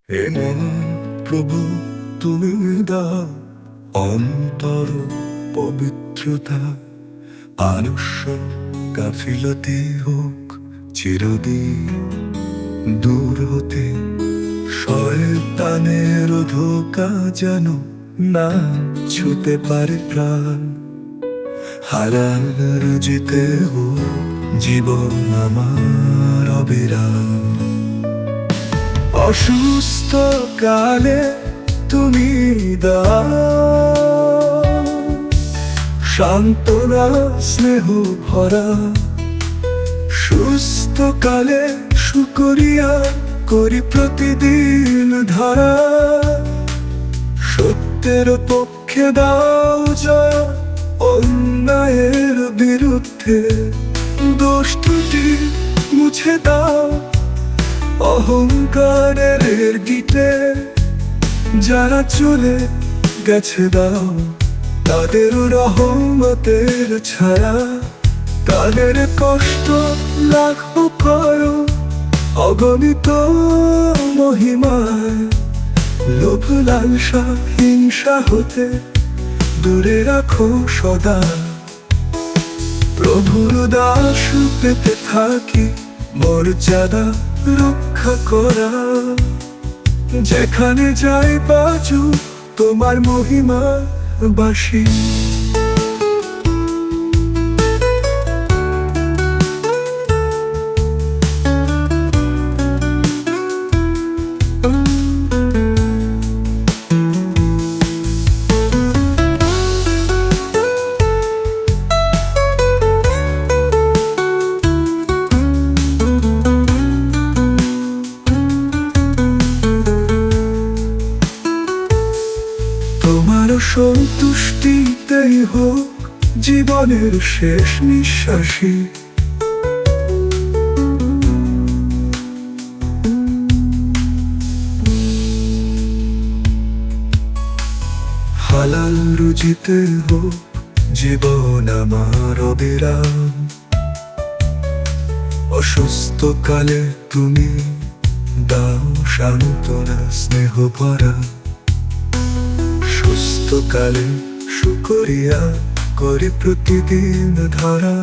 এমন প্রভু তুমি দাও অন্তর পবিত্রতা, আলস্য গাফিলতি হোক চিরদিন দূর হতে। শয়তানের ধোঁকা যেন না ছুতে পারে প্রাণ, হালাল রুজিতে হোক জীবন আমার অবিরাম। অসুস্থ কালে তুমি দাও সান্ত্বনা স্নেহ ভরা, সুস্থ কালে শুকরিয়া করি প্রতিদিন ধারা। সত্যের পক্ষে দাও জয় অন্যায়ের বিরুদ্ধে, দোষ ত্রুটি মুছে দাও অহংকারের গিটে। যারা চলে গেছে দাও তাদের রহমতের ছায়া, তাদের কষ্ট লাঘব করো অগণিত মহিমায়। লোভ লালসা হিংসা হতে দূরে রাখো সদা, প্রভুর দাস পেতে থাকি মর্যাদা রক্ষা করা। যেখানে যাই বাজু তোমার মহিমা বাসি। তোমার সন্তুষ্টিতেই হোক জীবনের শেষ নিঃশ্বাসী। হালাল রুজিতে হোক জীবন আমার অবিরাম। অসুস্থ কালে তুমি দাও সান্ত্বনা স্নেহ ভরা, সুস্থ কালে শুকরিয়া করি প্রতিদিন ধারা।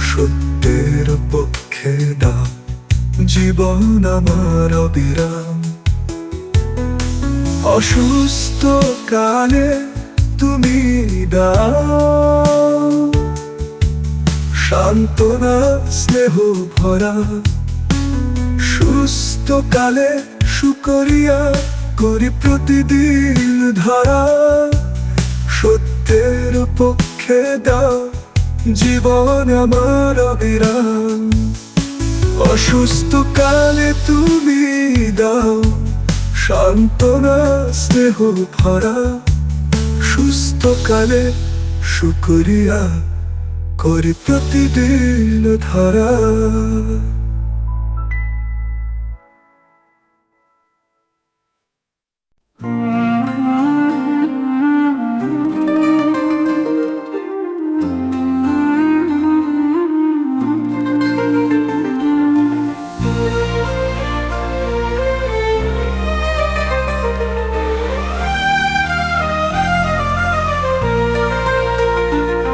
সত্যের পক্ষে দাও জীবন আমার অবিরাম। অসুস্থ কালে তুমি দাও সান্ত্বনা স্নেহ ভরা, সুস্থ কালে শুকরিয়া করি প্রতিদিন ধারা। সত্যের পক্ষে দাও জীবন আমার অবিরাম। অসুস্থ কালে তুমি দাও সান্ত্বনা স্নেহ ভরা, সুস্থ কালে শুকরিয়া করি প্রতিদিন ধারা।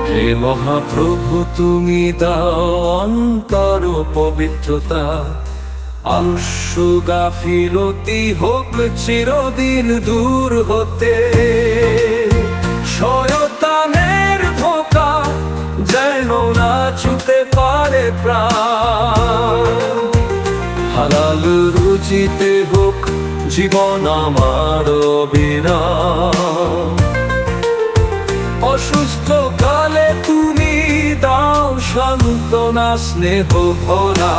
হে মহাপ্রভু তুমি দাও অন্তর পবিত্রতা, আলস্য গাফিলতি হোক চিরদিন দূর হতে। শয়তানের ধোঁকা যেন না ছুতে পারে প্রাণ, হালাল রুজিতে হোক জীবন আমার অবিরাম। অসুস্থ কালে তুমি দাও সান্ত্বনা স্নেহ ভরা,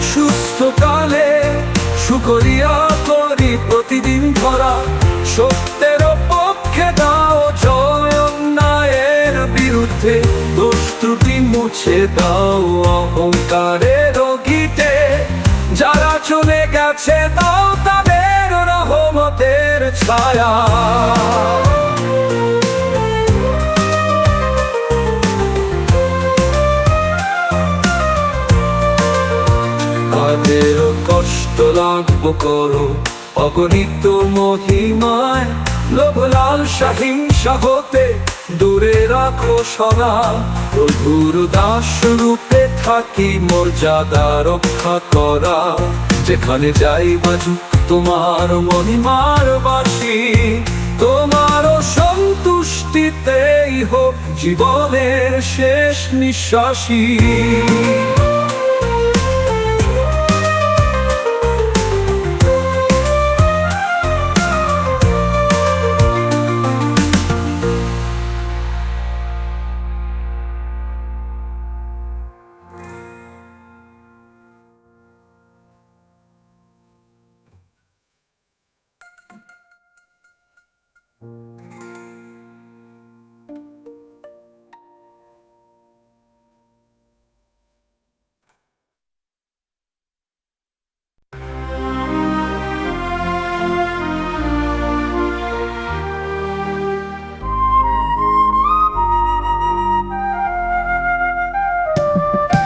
সুস্থ কালে শুকরিয়া করি প্রতিদিন ভরা। সত্যের পক্ষে দাও জয় অন্যায়ের বিরুদ্ধে, দোষ ত্রুটি মুছে দাও অহংকারের গিটে। যারা চলে গেছে দাও তাদের রহমতের ছায়া, তাদের কষ্ট লাগব করো অগণিত মহিমায়। লোভ লালসা হিংসা হতে দূরে রাখো সদা, প্রভুর দাস রূপে থাকি মর্যাদা রক্ষা করা। যেখানে যাই বাজুক তোমার মহিমার বাসি, তোমার সন্তুষ্টিতেই হোক জীবনের শেষ নিঃশ্বাসী।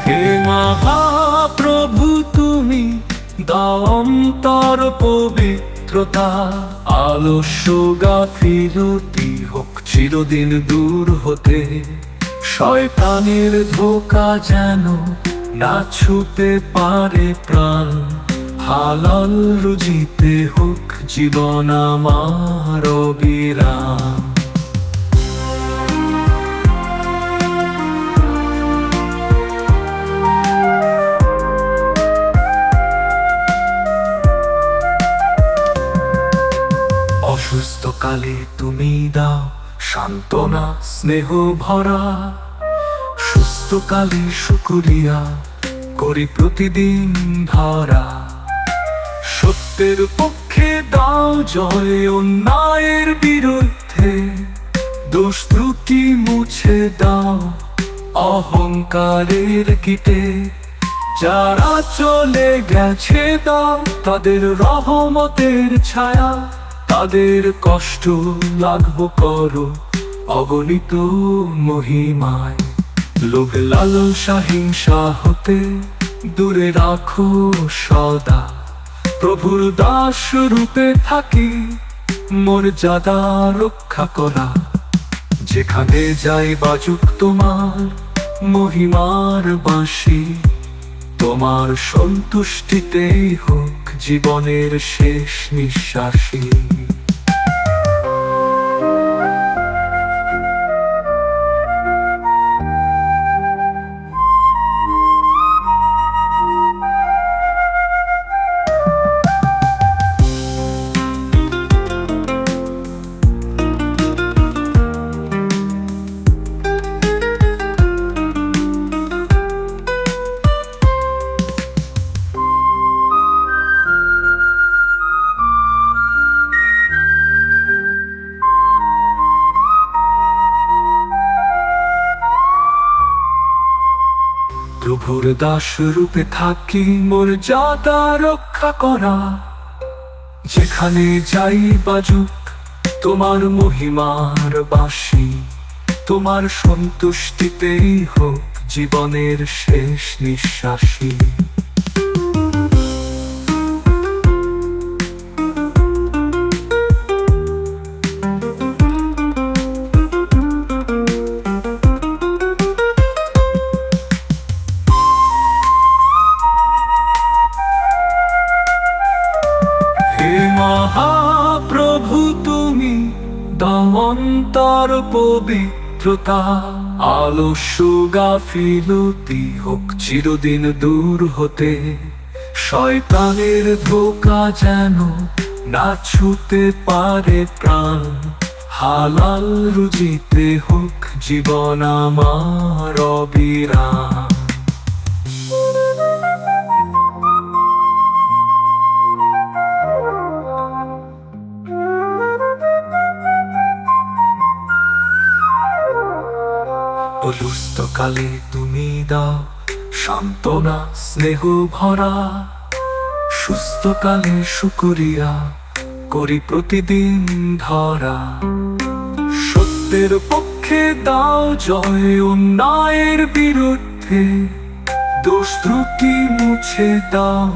হে মহাপ্রভু তুমি দাও অন্তর পবিত্রতা, আলস্য গাফিলতি হোক চিরদিন দূর হতে। শয়তানের ধোঁকা যেন না ছুতে পারে প্রাণ, হালাল রুজিতে হোক জীবন আমার অবিরাম। অসুস্থকালে তুমি দাও সান্ত্বনা স্নেহ ভরা, সুস্থকালে শুকরিয়া করি প্রতিদিন ধরা। সত্যের পক্ষে দাও জয় অন্যায়ের বিরুদ্ধে, দোষ ত্রুটি মুছে দাও অহংকারের কীটে। যারা চলে গেছে দাও তাদের রহমতের ছায়া, তাদের কষ্ট লাঘব করো অগণিত মহিমায়। লোভ লালসা হিংসা হতে দূরে রাখো সদা, প্রভুর দাস রূপে থাকি মর্যাদা রক্ষা করা। যেখানে যাই বাজুক তোমার মহিমার বাঁশি, তোমার সন্তুষ্টিতেই হোক জীবনের শেষ নিঃশ্বাসী। প্রভুর দাস রূপে থাকি মর্যাদা রক্ষা করা। যেখানে যাই বাজুক তোমার মহিমার বাঁশি, তোমার সন্তুষ্টিতেই হোক জীবনের শেষ নিঃশ্বাসী। মহাপ্রভু তুমি দাও অন্তর পবিত্রতা, আলস্য গাফিলতি হোক চিরদিন দূর হতে। শয়তানের ধোঁকা যেন না ছুতে পারে প্রাণ, হালাল রুজিতে হোক জীবন আমার অবিরাম। অসুস্থকালে তুমি দাও সান্ত্বনা স্নেহ ভরা, সুস্থকালে শুকরিয়া করি প্রতিদিন ধরা। সত্যের পক্ষে দাও জয় অন্যায়ের বিরুদ্ধে, দোষ ত্রুটি মুছে দাও